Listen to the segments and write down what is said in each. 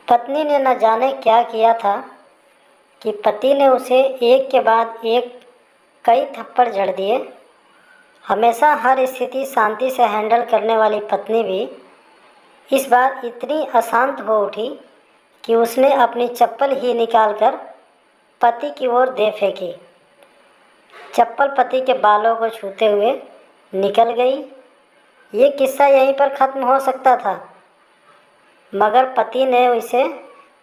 पत्नी ने न जाने क्या किया था कि पति ने उसे एक के बाद एक कई थप्पड़ जड़ दिए। हमेशा हर स्थिति शांति से हैंडल करने वाली पत्नी भी इस बार इतनी अशांत हो उठी कि उसने अपनी चप्पल ही निकालकर पति की ओर दे फेंकी। चप्पल पति के बालों को छूते हुए निकल गई। ये किस्सा यहीं पर ख़त्म हो सकता था, मगर पति ने इसे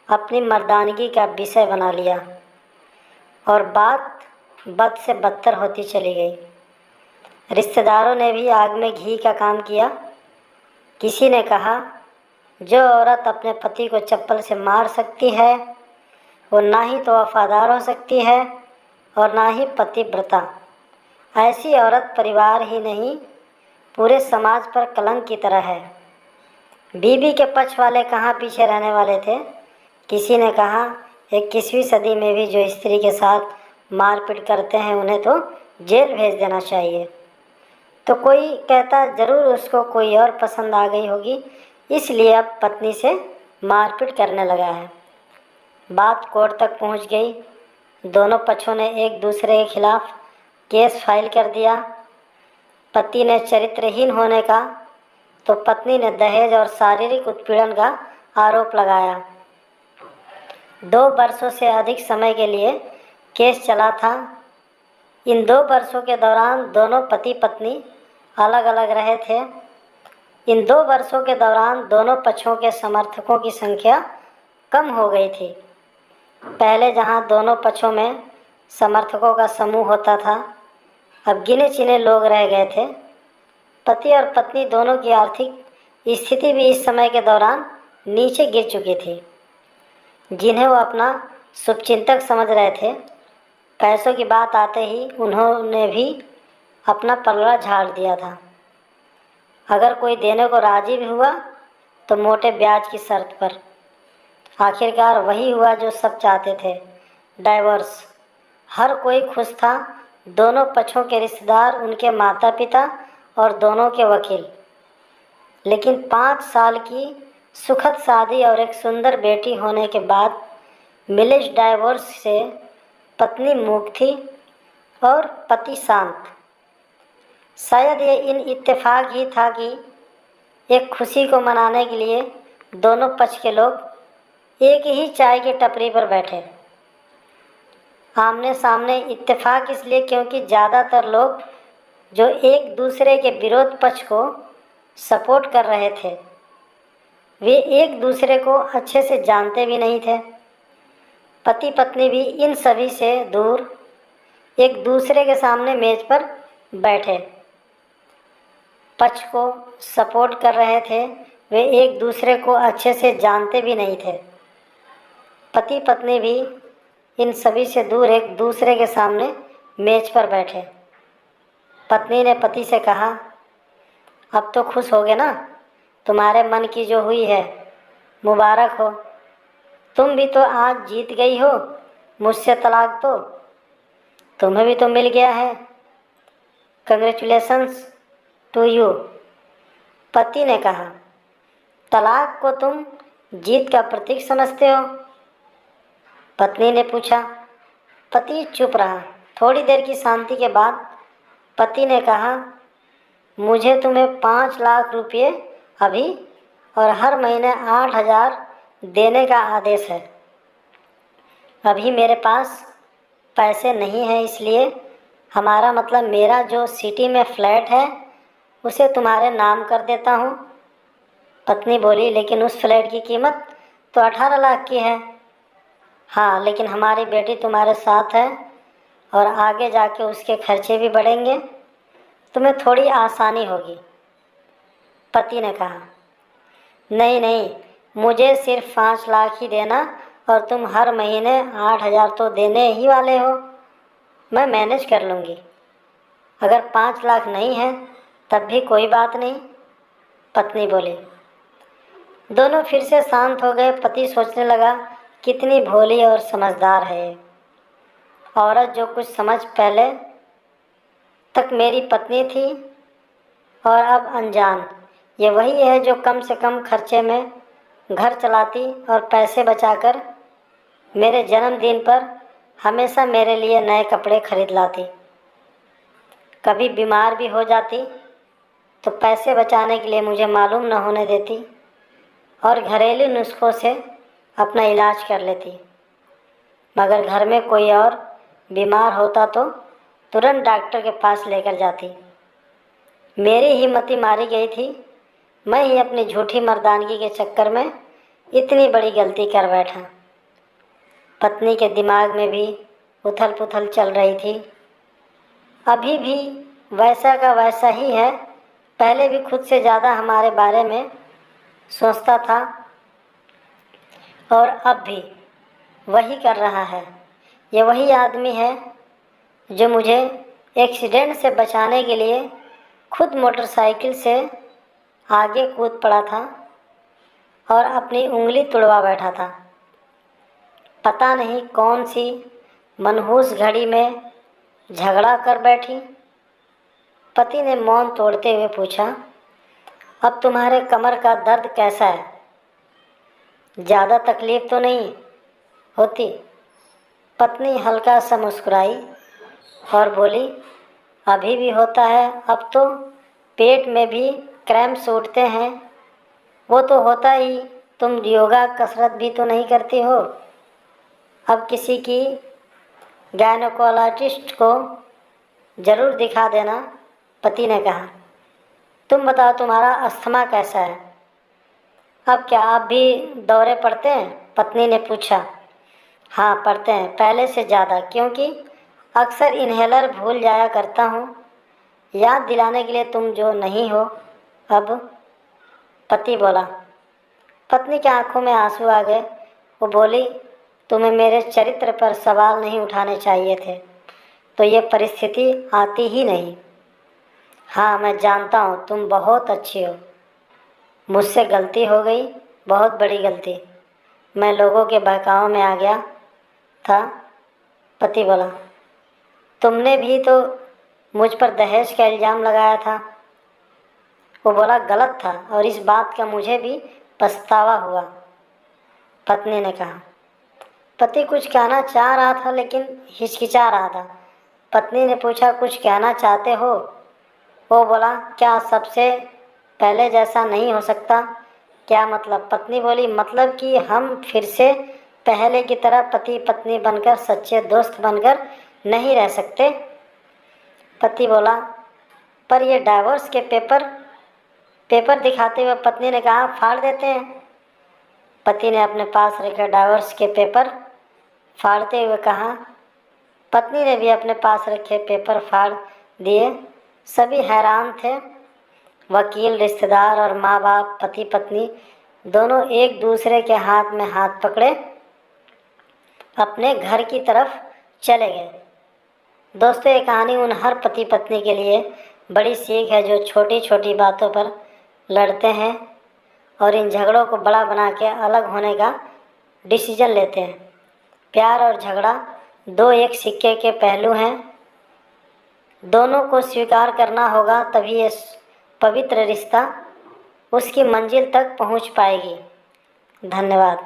अपनी मर्दानगी का विषय बना लिया और बात बद से बदतर होती चली गई। रिश्तेदारों ने भी आग में घी का काम किया। किसी ने कहा, जो औरत अपने पति को चप्पल से मार सकती है वो ना ही तो वफादार हो सकती है और ना ही पतिव्रता। ऐसी औरत परिवार ही नहीं पूरे समाज पर कलंक की तरह है। बीवी के पक्ष वाले कहाँ पीछे रहने वाले थे। किसी ने कहा, 21वीं सदी में भी जो स्त्री के साथ मारपीट करते हैं उन्हें तो जेल भेज देना चाहिए। तो कोई कहता, ज़रूर उसको कोई और पसंद आ गई होगी, इसलिए अब पत्नी से मारपीट करने लगा है। बात कोर्ट तक पहुंच गई। दोनों पक्षों ने एक दूसरे के खिलाफ केस फाइल कर दिया। पति ने चरित्रहीन होने का तो पत्नी ने दहेज और शारीरिक उत्पीड़न का आरोप लगाया। 2 वर्षों से अधिक समय के लिए केस चला था। इन 2 वर्षों के दौरान दोनों पति पत्नी अलग अलग रहे थे। इन 2 वर्षों के दौरान दोनों पक्षों के समर्थकों की संख्या कम हो गई थी। पहले जहां दोनों पक्षों में समर्थकों का समूह होता था, अब गिने चुने लोग रह गए थे। पति और पत्नी दोनों की आर्थिक स्थिति भी इस समय के दौरान नीचे गिर चुकी थी। जिन्हें वो अपना शुभचिंतक समझ रहे थे, पैसों की बात आते ही उन्होंने भी अपना पलड़ा झाड़ दिया था। अगर कोई देने को राजी भी हुआ तो मोटे ब्याज की शर्त पर। आखिरकार वही हुआ जो सब चाहते थे, डाइवोर्स। हर कोई खुश था, दोनों पक्षों के रिश्तेदार, उनके माता पिता और दोनों के वकील। लेकिन 5 साल की सुखद शादी और एक सुंदर बेटी होने के बाद मिले इस डाइवोर्स से पत्नी मूक थी और पति शांत। शायद ये इन इत्तेफाक ही था कि एक खुशी को मनाने के लिए दोनों पक्ष के लोग एक ही चाय की टपरी पर बैठे, आमने सामने। इत्तेफाक इसलिए क्योंकि ज़्यादातर लोग जो एक दूसरे के विरोध पक्ष को सपोर्ट कर रहे थे, वे एक दूसरे को अच्छे से जानते भी नहीं थे। पति पत्नी भी इन सभी से दूर एक दूसरे के सामने मेज पर बैठे पक्ष को सपोर्ट कर रहे थे, वे एक दूसरे को अच्छे से जानते भी नहीं थे। पति पत्नी भी इन सभी से दूर एक दूसरे के सामने मेज पर बैठे। पत्नी ने पति से कहा, अब तो खुश होगे ना, तुम्हारे मन की जो हुई है मुबारक हो। तुम भी तो आज जीत गई हो मुझसे तलाक। तो तुम्हें भी तो मिल गया है, कंग्रेचुलेशंस टू यू। पति ने कहा, तलाक को तुम जीत का प्रतीक समझते हो? पत्नी ने पूछा। पति चुप रहा। थोड़ी देर की शांति के बाद पति ने कहा, मुझे तुम्हें 5 लाख रुपये अभी और हर महीने 8,000 देने का आदेश है। अभी मेरे पास पैसे नहीं हैं, इसलिए हमारा मतलब मेरा जो सिटी में फ्लैट है उसे तुम्हारे नाम कर देता हूँ। पत्नी बोली, लेकिन उस फ्लैट की कीमत तो 18 लाख की है। हाँ, लेकिन हमारी बेटी तुम्हारे साथ है और आगे जाके उसके खर्चे भी बढ़ेंगे, तुम्हें थोड़ी आसानी होगी। पति ने कहा, नहीं नहीं, मुझे सिर्फ 5 लाख ही देना और तुम हर महीने 8,000 तो देने ही वाले हो, मैं मैनेज कर लूँगी। अगर 5 लाख नहीं है तब भी कोई बात नहीं, पत्नी बोली। दोनों फिर से शांत हो गए। पति सोचने लगा, कितनी भोली और समझदार है ये औरत, जो कुछ समझ पहले तक मेरी पत्नी थी और अब अनजान। ये वही है जो कम से कम खर्चे में घर चलाती और पैसे बचाकर मेरे जन्मदिन पर हमेशा मेरे लिए नए कपड़े खरीद लाती। कभी बीमार भी हो जाती तो पैसे बचाने के लिए मुझे मालूम न होने देती और घरेलू नुस्खों से अपना इलाज कर लेती। मगर घर में कोई और बीमार होता तो तुरंत डॉक्टर के पास लेकर जाती। मेरी हिम्मत मारी गई थी। मैं ही अपनी झूठी मर्दानगी के चक्कर में इतनी बड़ी गलती कर बैठा। पत्नी के दिमाग में भी उथल पुथल चल रही थी। अभी भी वैसा का वैसा ही है। पहले भी खुद से ज़्यादा हमारे बारे में सोचता था और अब भी वही कर रहा है। ये वही आदमी है जो मुझे एक्सीडेंट से बचाने के लिए खुद मोटरसाइकिल से आगे कूद पड़ा था और अपनी उंगली तुड़वा बैठा था। पता नहीं कौन सी मनहूस घड़ी में झगड़ा कर बैठी। पति ने मौन तोड़ते हुए पूछा, अब तुम्हारे कमर का दर्द कैसा है? ज़्यादा तकलीफ़ तो नहीं होती? पत्नी हल्का सा मुस्कुराई और बोली, अभी भी होता है। अब तो पेट में भी क्रैम्प्स उठते हैं। वो तो होता ही। तुम योगा कसरत भी तो नहीं करती हो। अब किसी की गायनोकोलॉजिस्ट को ज़रूर दिखा देना, पति ने कहा। तुम बताओ तुम्हारा अस्थमा कैसा है? अब क्या आप भी दौरे पड़ते हैं? पत्नी ने पूछा। हाँ पड़ते हैं, पहले से ज़्यादा, क्योंकि अक्सर इन्हेलर भूल जाया करता हूँ। याद दिलाने के लिए तुम जो नहीं हो अब, पति बोला। पत्नी की आंखों में आंसू आ गए। वो बोली, तुम्हें मेरे चरित्र पर सवाल नहीं उठाने चाहिए थे तो ये परिस्थिति आती ही नहीं। हाँ मैं जानता हूँ तुम बहुत अच्छी हो। मुझसे गलती हो गई, बहुत बड़ी गलती। मैं लोगों के बहकावे में आ गया था। पति बोला, तुमने भी तो मुझ पर दहेज का इल्ज़ाम लगाया था। वो बोला, गलत था और इस बात का मुझे भी पछतावा हुआ। पत्नी ने कहा। पति कुछ कहना चाह रहा था लेकिन हिचकिचा रहा था। पत्नी ने पूछा, कुछ कहना चाहते हो? वो बोला, क्या सबसे पहले जैसा नहीं हो सकता? क्या मतलब? पत्नी बोली, मतलब कि हम फिर से पहले की तरह पति पत्नी बनकर, सच्चे दोस्त बनकर नहीं रह सकते? पति बोला, पर ये डाइवोर्स के पेपर दिखाते हुए पत्नी ने कहा, फाड़ देते हैं। पति ने अपने पास रखे डाइवोर्स के पेपर फाड़ते हुए कहा। पत्नी ने भी अपने पास रखे पेपर फाड़ दिए। सभी हैरान थे। वकील, रिश्तेदार और माँ बाप, पति पत्नी दोनों एक दूसरे के हाथ में हाथ पकड़े अपने घर की तरफ चले गए। दोस्तों, ये कहानी उन हर पति पत्नी के लिए बड़ी सीख है जो छोटी छोटी बातों पर लड़ते हैं और इन झगड़ों को बड़ा बना के अलग होने का डिसीजन लेते हैं। प्यार और झगड़ा दो एक सिक्के के पहलू हैं। दोनों को स्वीकार करना होगा, तभी ये पवित्र रिश्ता उसकी मंजिल तक पहुंच पाएगी। धन्यवाद।